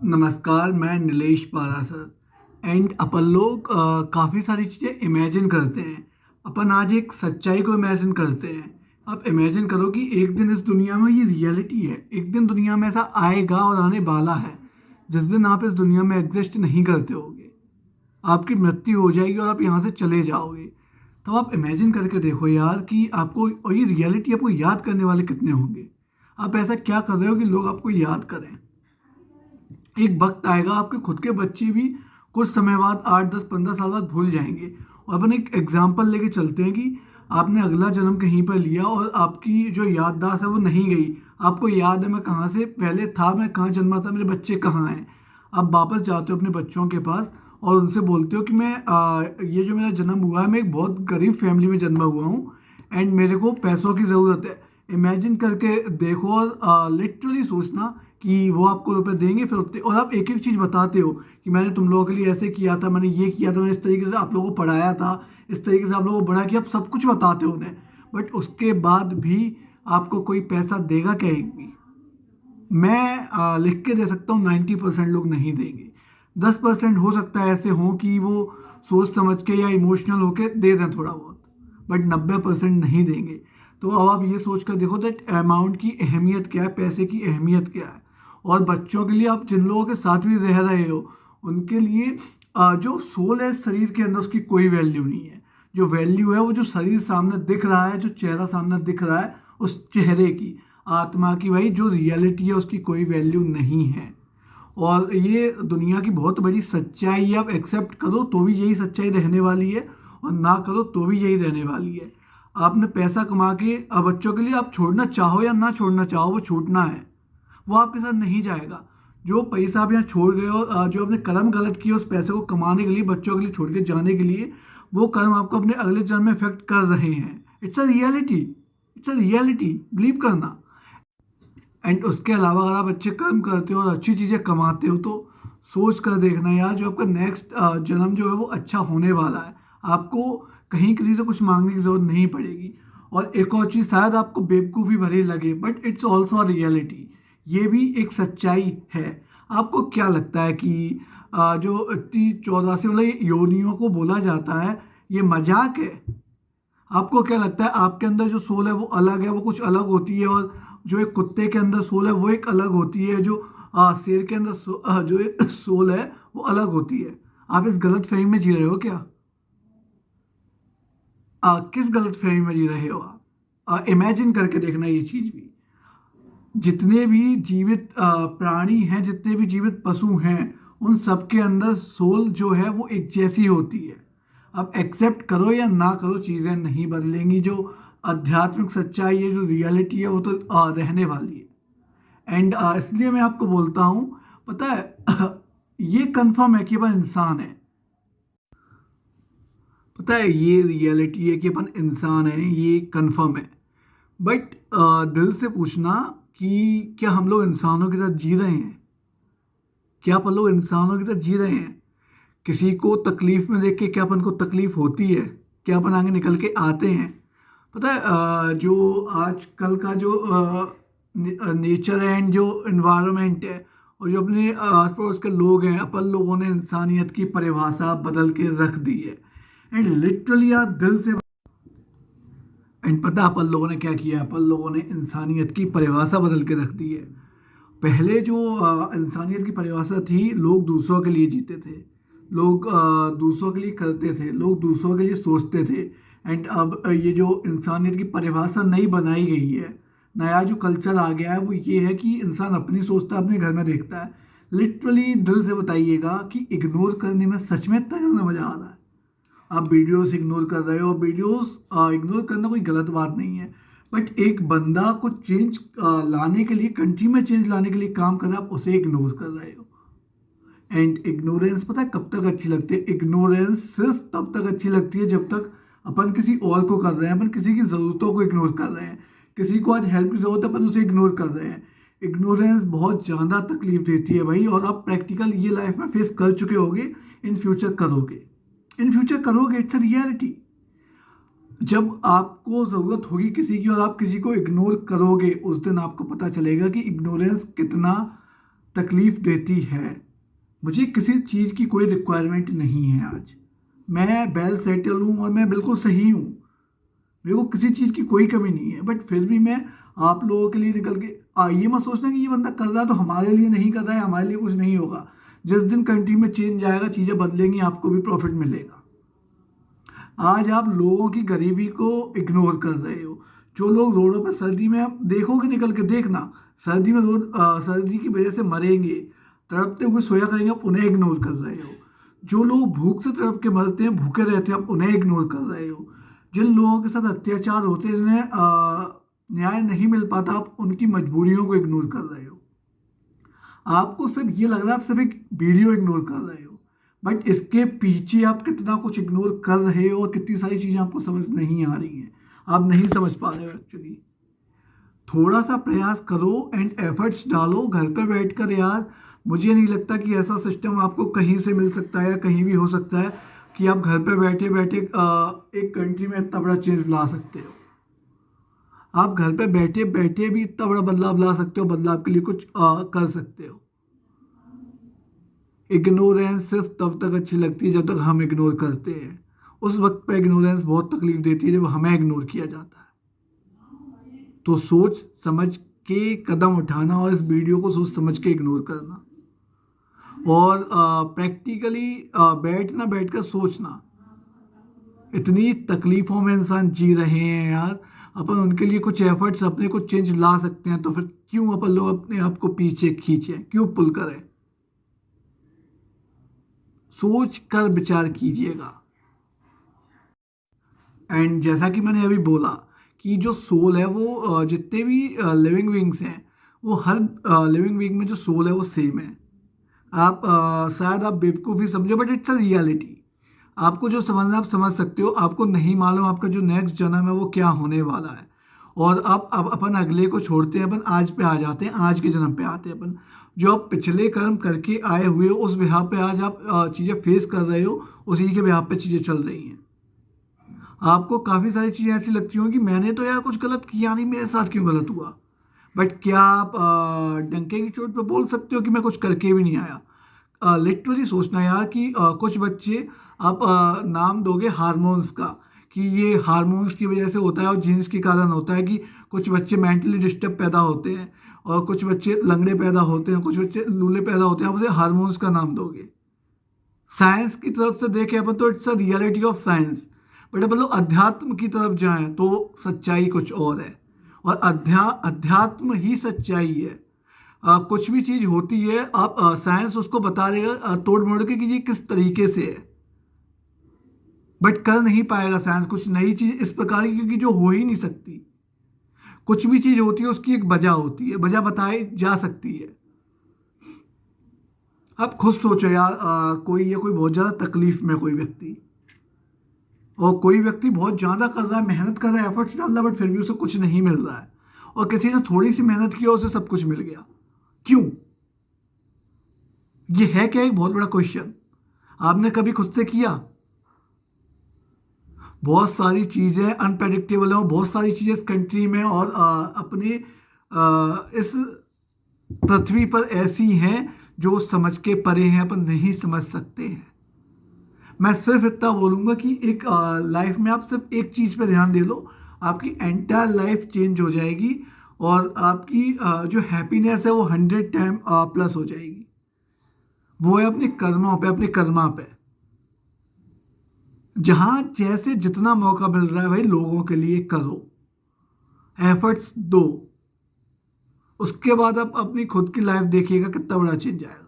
नमस्कार, मैं नीलेश पारासर एंड अपन लोग काफ़ी सारी चीज़ें इमेजिन करते हैं। अपन आज एक सच्चाई को इमेजिन करते हैं। आप इमेजिन करो कि एक दिन इस दुनिया में ये रियलिटी है। एक दिन दुनिया में ऐसा आएगा और आने वाला है जिस दिन आप इस दुनिया में एग्जिस्ट नहीं करते होगे। आपकी मृत्यु हो जाएगी और आप यहाँ से चले जाओगे। तो आप इमेजिन करके देखो यार कि आपको और ये रियलिटी आपको याद करने वाले कितने होंगे। आप ऐसा क्या कर रहे हो कि लोग आपको याद करें। एक वक्त आएगा आपके खुद के बच्चे भी कुछ समय बाद 8 10 15 साल बाद भूल जाएंगे। और अपन एक एग्जाम्पल लेके चलते हैं कि आपने अगला जन्म कहीं पर लिया और आपकी जो याददाश्त है वो नहीं गई। आपको याद है मैं कहाँ से पहले था, मैं कहाँ जन्मा था, मेरे बच्चे कहाँ हैं। आप वापस जाते हो अपने बच्चों के पास और उनसे बोलते हो कि ये जो मेरा जन्म हुआ है, मैं एक बहुत गरीब फैमिली में जन्मा हुआ हूँ एंड मेरे को पैसों की ज़रूरत है। इमेजिन करके देखो और लिटरली सोचना कि वो आपको रुपए देंगे फिर उतने, और आप एक एक चीज़ बताते हो कि मैंने तुम लोगों के लिए ऐसे किया था, मैंने ये किया था, मैंने इस तरीके से आप लोगों को पढ़ाया था, इस तरीके से आप लोगों को बड़ा किया। आप सब कुछ बताते हो उन्हें, बट उसके बाद भी आपको कोई पैसा देगा क्या एक भी? मैं लिख के दे सकता हूँ 90% लोग नहीं देंगे। 10% हो सकता है ऐसे हों कि वो सोच समझ के या इमोशनल होके दे दें थोड़ा बहुत, बट 90% नहीं देंगे। तो अब आप ये सोच कर देखो दैट अमाउंट की अहमियत क्या है, पैसे की अहमियत क्या है। और बच्चों के लिए आप जिन लोगों के साथ भी रह रहे हो उनके लिए जो सोल है शरीर के अंदर उसकी कोई वैल्यू नहीं है। जो वैल्यू है वो जो शरीर सामने दिख रहा है, जो चेहरा सामने दिख रहा है, उस चेहरे की, आत्मा की, भाई जो रियलिटी है उसकी कोई वैल्यू नहीं है। और ये दुनिया की बहुत बड़ी सच्चाई है। आप एक्सेप्ट करो तो भी यही सच्चाई रहने वाली है और ना करो तो भी यही रहने वाली है। आपने पैसा कमा के अब बच्चों के लिए आप छोड़ना चाहो या ना छोड़ना चाहो वो छूटना है, वो आपके साथ नहीं जाएगा। जो पैसा आप यहाँ छोड़ गए हो, जो आपने कर्म गलत किए उस पैसे को कमाने के लिए, बच्चों के लिए छोड़ के जाने के लिए, वो कर्म आपको अपने अगले जन्म में इफेक्ट कर रहे हैं। It's a reality, it's a reality, believe करना। एंड उसके अलावा अगर आप अच्छे कर्म करते हो और अच्छी चीज़ें कमाते हो तो सोच कर देखना यार, जो आपका नेक्स्ट जन्म जो है वो अच्छा होने वाला है। आपको कहीं किसी से कुछ मांगने की ज़रूरत नहीं पड़ेगी। और एक और चीज़ शायद आपको बेवकूफ़ी भरी लगे, but it's also a reality. ये भी एक सच्चाई है। आपको क्या लगता है कि जो इतनी 84 वाले योनियों को बोला जाता है, ये मजाक है? आपको क्या लगता है आपके अंदर जो सोल है वो अलग है, वो कुछ अलग होती है, और जो एक कुत्ते के अंदर सोल है वो एक अलग होती है, जो शेर के अंदर जो एक सोल है वो अलग होती है? आप इस गलत फहमी में जी रहे हो क्या? किस गलत फहमी में जी रहे हो आप? इमेजिन करके देखना ये चीज़ भी। जितने भी जीवित प्राणी हैं, जितने भी जीवित पशु हैं, उन सब के अंदर सोल जो है वो एक जैसी होती है। अब एक्सेप्ट करो या ना करो, चीज़ें नहीं बदलेंगी। जो आध्यात्मिक सच्चाई है, जो रियलिटी है, वो तो रहने वाली है। एंड इसलिए मैं आपको बोलता हूँ, पता है ये कंफर्म है कि अपन इंसान है। पता है ये रियलिटी है कि अपन इंसान है, ये कंफर्म है। बट दिल से पूछना कि क्या हम लोग इंसानों की तरह जी रहे हैं? क्या अपन लोग इंसानों की तरह जी रहे हैं? किसी को तकलीफ में देख के क्या अपन को तकलीफ होती है? क्या अपन आगे निकल के आते हैं? पता है जो आजकल का जो नेचर है एंड जो इन्वायरमेंट है और जो अपने आस पड़ोस के लोग हैं, अपन लोगों ने इंसानियत की परिभाषा बदल के रख दी है। एंड लिटरली यार दिल से। एंड पता है अपन लोगों ने क्या किया है? अपन लोगों ने इंसानियत की परिभाषा बदल के रख दी है। पहले जो इंसानियत की परिभाषा थी, लोग दूसरों के लिए जीते थे, लोग दूसरों के लिए करते थे, लोग दूसरों के लिए सोचते थे। एंड अब ये जो इंसानियत की परिभाषा नई बनाई गई है, नया जो कल्चर आ गया है, वो ये है कि इंसान अपनी सोचता है, अपने घर में देखता है। लिटरली दिल से बताइएगा कि इग्नोर करने में सच में इतना ज़्यादा मज़ा आ रहा है। आप वीडियोस इग्नोर कर रहे हो। वीडियोस इग्नोर करना कोई गलत बात नहीं है, बट एक बंदा को चेंज लाने के लिए, कंट्री में चेंज लाने के लिए काम कर रहा है, आप उसे इग्नोर कर रहे हो। एंड इग्नोरेंस पता है कब तक अच्छी लगती है? इग्नोरेंस सिर्फ तब तक अच्छी लगती है जब तक अपन किसी और को कर रहे हैं, अपन किसी की ज़रूरतों को इग्नोर कर रहे हैं। किसी को आज हेल्प की ज़रूरत है, अपन उसे इग्नोर कर रहे हैं। इग्नोरेंस बहुत ज़्यादा तकलीफ देती है भाई, और आप प्रैक्टिकल ये लाइफ में फेस कर चुके होगे, इन फ्यूचर करोगे, इन फ्यूचर करोगे। It's a reality. जब आपको ज़रूरत होगी किसी की और आप किसी को इग्नोर करोगे, उस दिन आपको पता चलेगा कि इग्नोरेंस कितना तकलीफ़ देती है। मुझे किसी चीज़ की कोई रिक्वायरमेंट नहीं है आज। मैं वेल सेटल हूँ और मैं बिल्कुल सही हूँ। मेरे को किसी चीज़ की कोई कमी नहीं है, बट फिर भी मैं आप लोगों के लिए निकल के ये मत सोचना कि ये बंदा कर रहा है तो हमारे लिए नहीं कर रहा है, हमारे लिए कुछ नहीं होगा। जिस दिन कंट्री में चेंज आएगा, चीज़ें बदलेंगी, आपको भी प्रॉफिट मिलेगा। आज आप लोगों की गरीबी को इग्नोर कर रहे हो। जो लोग रोडों पर सर्दी में, आप देखोगे निकल के, देखना सर्दी में सर्दी की वजह से मरेंगे, तड़पते हुए सोया करेंगे, आप उन्हें इग्नोर कर रहे हो। जो लोग भूख से तड़प के मरते हैं, भूखे रहते हैं, आप उन्हें इग्नोर कर रहे हो। जिन लोगों के साथ अत्याचार होते हैं, जिन्हें न्याय नहीं मिल पाता, आप उनकी मजबूरियों को इग्नोर कर रहे हो। आपको सिर्फ ये लग रहा है आप सिर्फ एक वीडियो इग्नोर कर रहे हो, बट इसके पीछे आप कितना कुछ इग्नोर कर रहे हो और कितनी सारी चीज़ें आपको समझ नहीं आ रही हैं, आप नहीं समझ पा रहे हो एक्चुअली। थोड़ा सा प्रयास करो एंड एफर्ट्स डालो घर पे बैठकर यार। मुझे नहीं लगता कि ऐसा सिस्टम आपको कहीं से मिल सकता है या कहीं भी हो सकता है कि आप घर पे बैठे बैठे एक कंट्री में इतना बड़ा चेंज ला सकते हो। आप घर पे बैठे बैठे भी इतना बड़ा बदलाव ला सकते हो, बदलाव के लिए कुछ कर सकते हो। इग्नोरेंस सिर्फ तब तक अच्छी लगती है जब तक हम इग्नोर करते हैं। उस वक्त पे इग्नोरेंस बहुत तकलीफ देती है जब हमें इग्नोर किया जाता है। तो सोच समझ के कदम उठाना और इस वीडियो को सोच समझ के इग्नोर करना, और प्रैक्टिकली बैठना, बैठकर सोचना। इतनी तकलीफ़ों में इंसान जी रहे हैं यार, अपन उनके लिए कुछ एफर्ट्स, अपने को चेंज ला सकते हैं, तो फिर क्यों अपन लोग अपने आप को पीछे खींचे, क्यों पुल करें? सोच कर विचार कीजिएगा। एंड जैसा कि मैंने अभी बोला कि जो सोल है वो जितने भी लिविंग बींग्स हैं, वो हर लिविंग बींग में जो सोल है वो सेम है। आप शायद आप बेवकूफ़ी समझो, बट इट्स अ रियलिटी। आपको जो समझना आप समझ सकते हो। आपको नहीं मालूम आपका जो नेक्स्ट जन्म है वो क्या होने वाला है। और अब अपन अगले को छोड़ते हैं, अपन आज पे आ जाते हैं, आज के जन्म पे आते हैं अपन। जो आप पिछले कर्म करके आए हुए हो, उस बिहाफ पे आज आप चीज़ें फेस कर रहे हो, उसी के बिहाफ पे चीज़ें चल रही हैं। आपको काफ़ी सारी चीज़ें ऐसी लगती होंगी कि मैंने तो यार कुछ गलत किया नहीं, मेरे साथ क्यों गलत हुआ। बट क्या आप डंके की चोट पे बोल सकते हो कि मैं कुछ करके भी नहीं आया? लिटरली सोचना यार कि कुछ बच्चे आप नाम दोगे हार्मोन्स का, कि ये हार्मोन्स की वजह से होता है और जीन्स के कारण होता है, कि कुछ बच्चे मेंटली डिस्टर्ब पैदा होते हैं और कुछ बच्चे लंगड़े पैदा होते हैं, कुछ बच्चे लूले पैदा होते हैं, आप उसे हार्मोन्स का नाम दोगे। साइंस की तरफ से देखें अपन तो it's a reality of science, but अपन लोग अध्यात्म की तरफ जाएं तो सच्चाई कुछ और है, और अध्यात्म ही सच्चाई है। कुछ भी चीज़ होती है, आप साइंस उसको बता देगा तोड़ मोड़ के कि ये किस तरीके से है, बट कर नहीं पाएगा साइंस कुछ नई चीज़ इस प्रकार की, क्योंकि जो हो ही नहीं सकती। कुछ भी चीज़ होती है उसकी एक वजह होती है, वजह बताई जा सकती है। अब खुद सोचो यार, कोई बहुत ज़्यादा तकलीफ में कोई व्यक्ति, और कोई व्यक्ति बहुत ज़्यादा कर रहा है, मेहनत कर रहा है, एफर्ट्स डाल रहा है, बट फिर भी उसे कुछ नहीं मिल रहा है, और किसी ने थोड़ी सी मेहनत की और उसे सब कुछ मिल गया। क्यों? ये है क्या? एक बहुत बड़ा क्वेश्चन। आपने कभी खुद से किया? बहुत सारी चीज़ें अनप्रेडिक्टेबल हैं और बहुत सारी चीज़ें इस कंट्री में और अपने इस पृथ्वी पर ऐसी हैं जो समझ के परे हैं, अपन नहीं समझ सकते हैं। मैं सिर्फ इतना बोलूँगा कि एक लाइफ में आप सिर्फ एक चीज़ पे ध्यान दे लो, आपकी एंटायर लाइफ चेंज हो जाएगी, और आपकी जो हैप्पीनेस है वो 100 टाइम प्लस हो जाएगी। वो है अपने कर्मों पे, अपने कर्मा पे। जहाँ जैसे जितना मौका मिल रहा है भाई, लोगों के लिए करो, एफर्ट्स दो। उसके बाद आप अपनी खुद की लाइफ देखिएगा कितना बड़ा चेंज आएगा।